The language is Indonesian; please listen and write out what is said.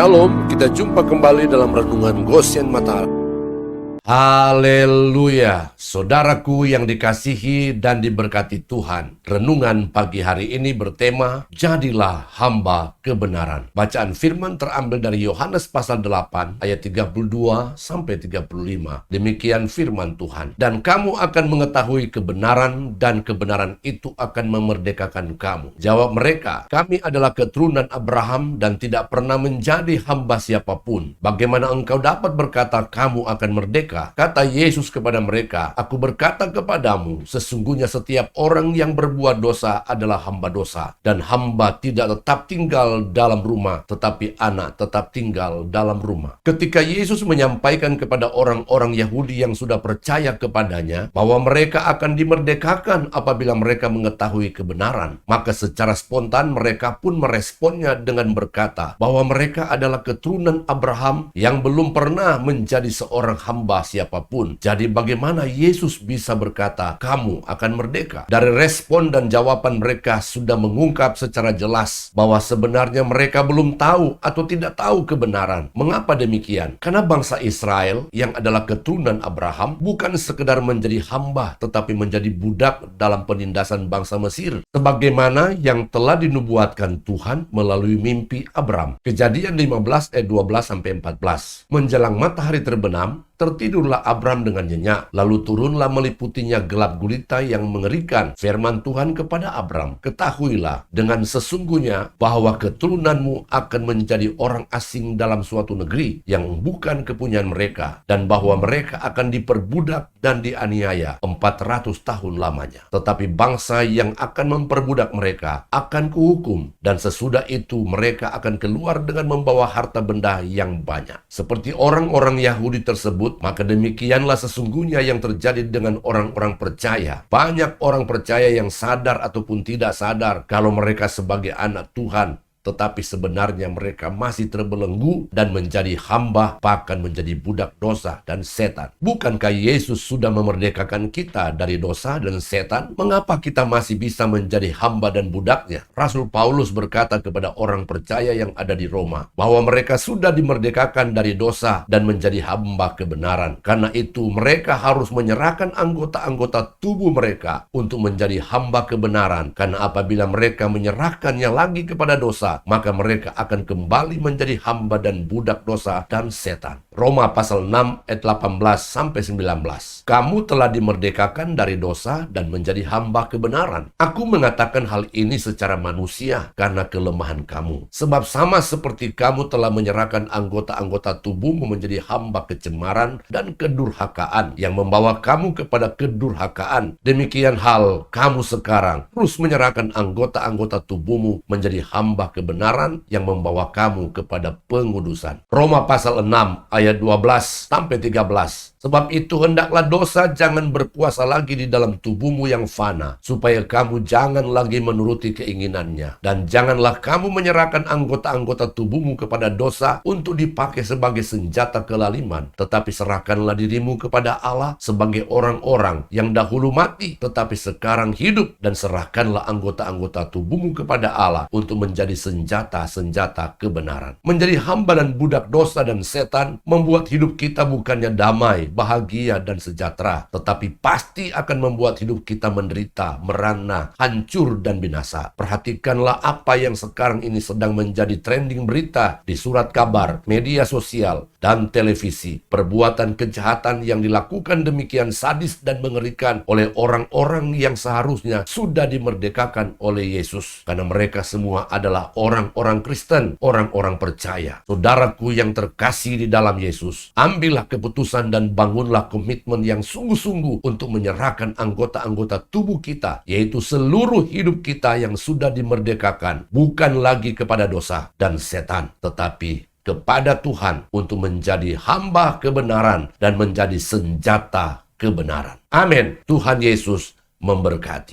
Shalom, kita jumpa kembali dalam Renungan Goshen Mata. Haleluya, saudaraku yang dikasihi dan diberkati Tuhan. Renungan pagi hari ini bertema, Jadilah Hamba Kebenaran. Bacaan firman terambil dari Yohanes pasal 8 ayat 32 sampai 35. Demikian firman Tuhan. Dan kamu akan mengetahui kebenaran dan kebenaran itu akan memerdekakan kamu. Jawab mereka, kami adalah keturunan Abraham dan tidak pernah menjadi hamba siapapun. Bagaimana engkau dapat berkata kamu akan merdeka? Kata Yesus kepada mereka, aku berkata kepadamu, sesungguhnya setiap orang yang berbuat dosa adalah hamba dosa. Dan hamba tidak tetap tinggal dalam rumah, tetapi anak tetap tinggal dalam rumah. Ketika Yesus menyampaikan kepada orang-orang Yahudi yang sudah percaya kepadanya, bahwa mereka akan dimerdekakan apabila mereka mengetahui kebenaran, maka secara spontan mereka pun meresponnya dengan berkata, bahwa mereka adalah keturunan Abraham yang belum pernah menjadi seorang hamba siapapun. Jadi bagaimana Yesus bisa berkata, kamu akan merdeka? Dari respon dan jawaban mereka sudah mengungkap secara jelas bahwa sebenarnya mereka belum tahu atau tidak tahu kebenaran. Mengapa demikian? Karena bangsa Israel yang adalah keturunan Abraham bukan sekedar menjadi hamba, tetapi menjadi budak dalam penindasan bangsa Mesir. Sebagaimana yang telah dinubuatkan Tuhan melalui mimpi Abram. Kejadian 15 ayat 12-14. Menjelang matahari terbenam, tertidurlah Abram dengan nyenyak, lalu turunlah meliputinya gelap gulita yang mengerikan. Firman Tuhan kepada Abram, ketahuilah dengan sesungguhnya bahwa keturunanmu akan menjadi orang asing dalam suatu negeri yang bukan kepunyaan mereka, dan bahwa mereka akan diperbudak dan dianiaya 400 tahun lamanya. Tetapi bangsa yang akan memperbudak mereka akan kuhukum, dan sesudah itu mereka akan keluar dengan membawa harta benda yang banyak. Seperti orang-orang Yahudi tersebut, maka demikianlah sesungguhnya yang terjadi dengan orang-orang percaya. Banyak orang percaya yang sadar ataupun tidak sadar kalau mereka sebagai anak Tuhan, tetapi sebenarnya mereka masih terbelenggu dan menjadi hamba, bahkan menjadi budak dosa dan setan. Bukankah Yesus sudah memerdekakan kita dari dosa dan setan? Mengapa kita masih bisa menjadi hamba dan budaknya? Rasul Paulus berkata kepada orang percaya yang ada di Roma, bahwa mereka sudah dimerdekakan dari dosa dan menjadi hamba kebenaran. Karena itu mereka harus menyerahkan anggota-anggota tubuh mereka untuk menjadi hamba kebenaran. Karena apabila mereka menyerahkannya lagi kepada dosa, maka mereka akan kembali menjadi hamba dan budak dosa dan setan. Roma pasal 6 ayat 18-19. Kamu telah dimerdekakan dari dosa dan menjadi hamba kebenaran. Aku mengatakan hal ini secara manusia karena kelemahan kamu. Sebab sama seperti kamu telah menyerahkan anggota-anggota tubuhmu menjadi hamba kecemaran dan kedurhakaan yang membawa kamu kepada kedurhakaan, demikian hal kamu sekarang terus menyerahkan anggota-anggota tubuhmu menjadi hamba kebenaran yang membawa kamu kepada pengudusan. Roma pasal 6 ayat 12-13. Sebab itu hendaklah dosa jangan berkuasa lagi di dalam tubuhmu yang fana, supaya kamu jangan lagi menuruti keinginannya. Dan janganlah kamu menyerahkan anggota-anggota tubuhmu kepada dosa untuk dipakai sebagai senjata kelaliman, tetapi serahkanlah dirimu kepada Allah sebagai orang-orang yang dahulu mati, tetapi sekarang hidup, dan serahkanlah anggota-anggota tubuhmu kepada Allah untuk menjadi senjata-senjata kebenaran. Menjadi hamba dan budak dosa dan setan membuat hidup kita bukannya damai, bahagia dan sejahtera, tetapi pasti akan membuat hidup kita menderita, merana, hancur dan binasa. Perhatikanlah apa yang sekarang ini sedang menjadi trending berita di surat kabar, media sosial, dan televisi. Perbuatan kejahatan yang dilakukan demikian sadis dan mengerikan oleh orang-orang yang seharusnya sudah dimerdekakan oleh Yesus, karena mereka semua adalah orang-orang Kristen, orang-orang percaya. Saudaraku yang terkasih di dalam Yesus, ambillah keputusan dan bangunlah komitmen yang sungguh-sungguh untuk menyerahkan anggota-anggota tubuh kita, yaitu seluruh hidup kita yang sudah dimerdekakan, bukan lagi kepada dosa dan setan, tetapi kepada Tuhan untuk menjadi hamba kebenaran dan menjadi senjata kebenaran. Amin. Tuhan Yesus memberkati.